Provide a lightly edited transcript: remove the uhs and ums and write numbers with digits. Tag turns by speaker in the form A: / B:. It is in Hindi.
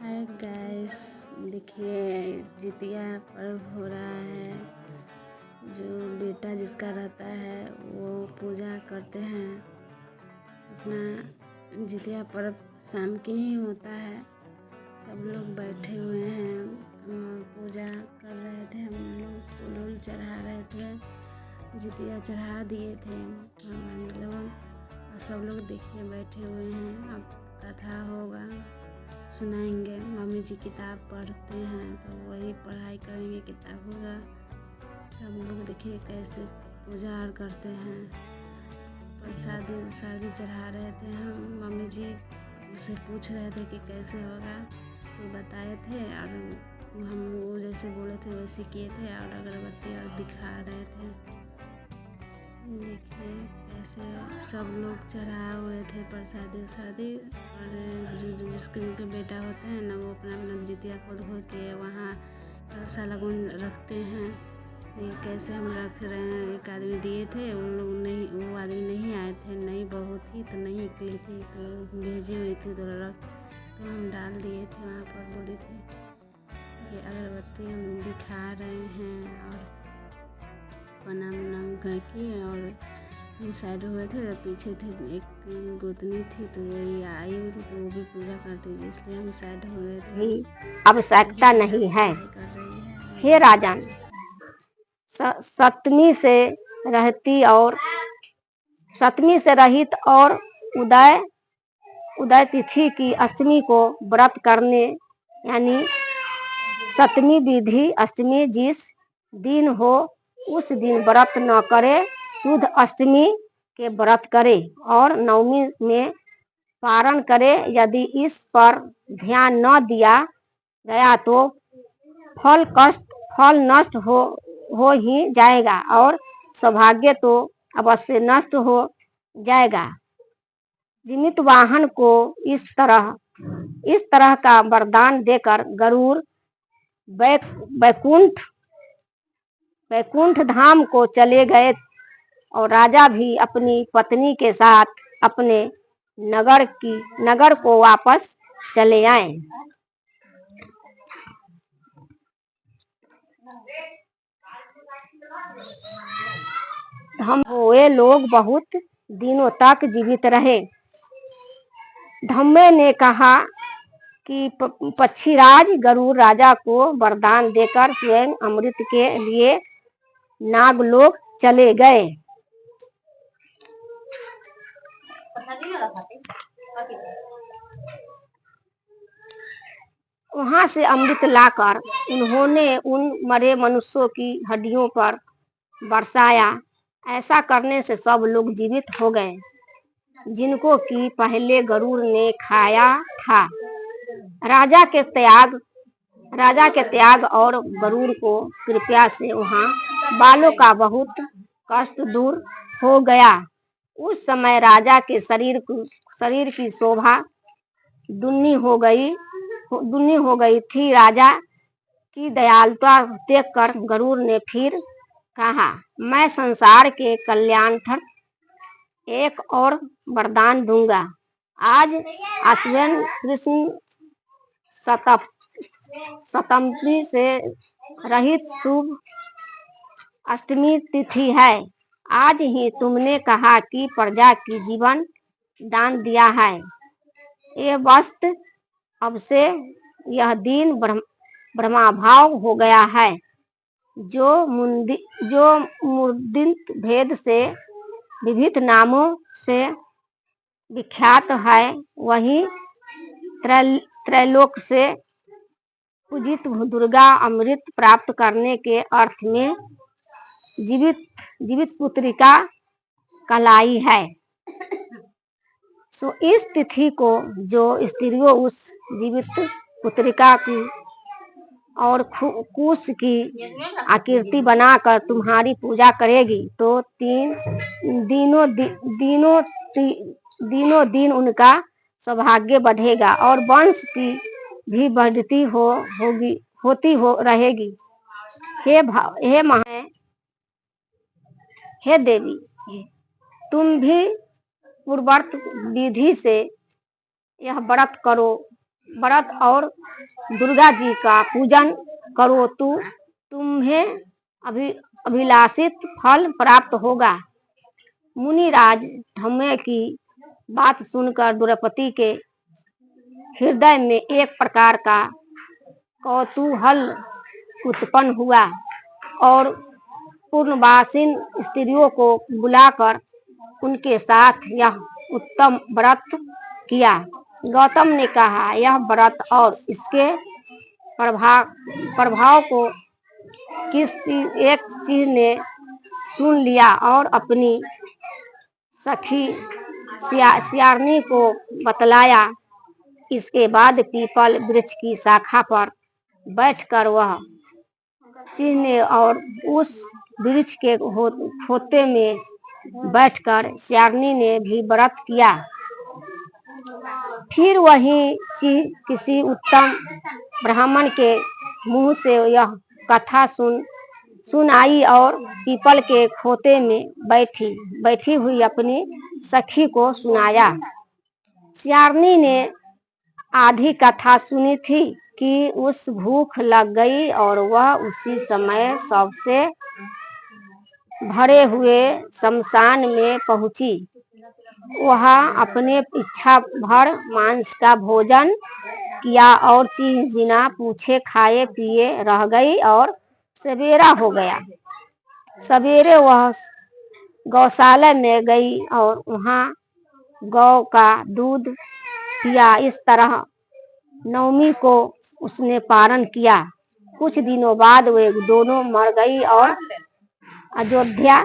A: हाय गाइस, देखिए जितिया पर्व हो रहा है। जो बेटा जिसका रहता है वो पूजा करते हैं। अपना जितिया पर्व शाम के ही होता है। सब लोग बैठे हुए हैं, पूजा कर रहे थे। हम लोग फूल वूल चढ़ा रहे थे, जितिया चढ़ा दिए थे भगवान लोग। और सब लोग देखिए बैठे हुए हैं। अब कथा होगा, सुनाएंगे। मम्मी जी किताब पढ़ते हैं तो वही पढ़ाई करेंगे, किताब होगा। सब लोग देखिए कैसे पूजा और करते हैं। प्रसादी चढ़ा रहे थे हम। मम्मी जी उसे पूछ रहे थे कि कैसे होगा, तो बताए थे और हम वो जैसे बोले थे वैसे किए थे और अगरबत्ती और दिखा रहे थे। देखिए कैसे सब लोग चढ़ाए हुए थे प्रसादी वसादी। और जिनके बेटा होते हैं ना, वो अपना अपना जितिया खोल के वहाँ कलशा लगन रखते हैं। ये कैसे हम रख रहे हैं। एक आदमी दिए थे, उन लोग नहीं, वो आदमी नहीं आए थे, नई बहू थी तो नहीं निकली थी, तो भेजी हुई थी तो हम डाल दिए थे वहाँ पर। बोली थी ये अगरबत्ती हम दिखा रहे हैं और प्रणाम उनाम करके। और हम साइड हुए थे, पीछे थे एक गोतनी थी तो वही आई हुई थी, तो वो भी पूजा करती थी, इसलिए हम साइड हो गए थे।
B: आवश्यकता नहीं है।
A: कर रही है
B: हे राजन, सप्तमी से रहित और उदय तिथि की अष्टमी को व्रत करने, यानी सप्तमी विधि अष्टमी जिस दिन हो उस दिन व्रत न करे, शुद्ध अष्टमी के व्रत करे और नवमी में पारण करे। यदि इस पर ध्यान न दिया गया तो फल नष्ट हो ही जाएगा और सौभाग्य तो अवश्य नष्ट हो जाएगा। जीवित वाहन को इस तरह का वरदान देकर गरुड़ वैकुंठ धाम को चले गए और राजा भी अपनी पत्नी के साथ अपने नगर को वापस चले आए। वे लोग बहुत दिनों तक जीवित रहे। धम्मे ने कहा कि पक्षीराज गरुड़ राजा को वरदान देकर स्वयं अमृत के लिए नागलोक चले गए। वहां से अमृत लाकर उन्होंने उन मरे मनुष्यों की हड्डियों पर बरसाया। ऐसा करने से सब लोग जीवित हो गए जिनको कि पहले गरुड़ ने खाया था। राजा के त्याग और गरुड़ को कृपया से वहां बालों का बहुत कष्ट दूर हो गया। उस समय राजा के शरीर की शोभा दुनी हो गई थी। राजा की दयालुता देखकर गरुड़ ने फिर कहा, मैं संसार के कल्याणार्थ एक और वरदान दूंगा। आज आश्विन कृष्ण सप्तमी से रहित शुभ अष्टमी तिथि है। आज ही तुमने कहा कि प्रजा की जीवन दान दिया है। ये वस्तु अब से यह दिन ब्रह्मभाव हो गया है। जो मूर्तित भेद से विविध नामों से विख्यात है, वही त्रैलोक से पूजित दुर्गा अमृत प्राप्त करने के अर्थ में जीवित पुत्रिका कहलाई है। सो इस तिथि को जो स्त्रियों उस जीवित पुत्रिका की और कुश की आकृति बनाकर तुम्हारी पूजा करेगी तो दिनों दिन उनका सौभाग्य बढ़ेगा और वंश की भी बढ़ती होती रहेगी। हे देवी, तुम भी पूर्ववर्त विधि से यह व्रत करो व्रत और दुर्गा जी का पूजन करो तो तुम्हें अभिलाषित फल प्राप्त होगा। मुनिराज धम्मे की बात सुनकर द्रौपदी के हृदय में एक प्रकार का कौतूहल उत्पन्न हुआ और पूर्णवासिन स्त्रियों को बुलाकर उनके साथ यह उत्तम व्रत किया। गौतम ने कहा, यह व्रत और इसके प्रभाव को किसी एक चीज ने सुन लिया और अपनी सखी सियारनी को बतलाया। इसके बाद पीपल वृक्ष की शाखा पर बैठकर वह चिन्ह और उस वृक्ष के खोते में बैठकर सियारनी ने भी व्रत किया। फिर वही किसी उत्तम ब्राह्मण के मुंह से यह कथा सुन आई और पीपल के खोते में बैठी हुई अपनी सखी को सुनाया। सियारनी ने आधी कथा सुनी थी कि उस भूख लग गई और वह उसी समय सबसे भरे हुए शमशान में पहुंची। वह अपने इच्छा भर मांस का भोजन किया और चीज बिना पूछे खाए पिए रह गई और सवेरा हो गया। सवेरे वह गौशाला में गई और वहां गौ का दूध पिया। इस तरह नवमी को उसने पारण किया। कुछ दिनों बाद वे दोनों मर गई और अयोध्या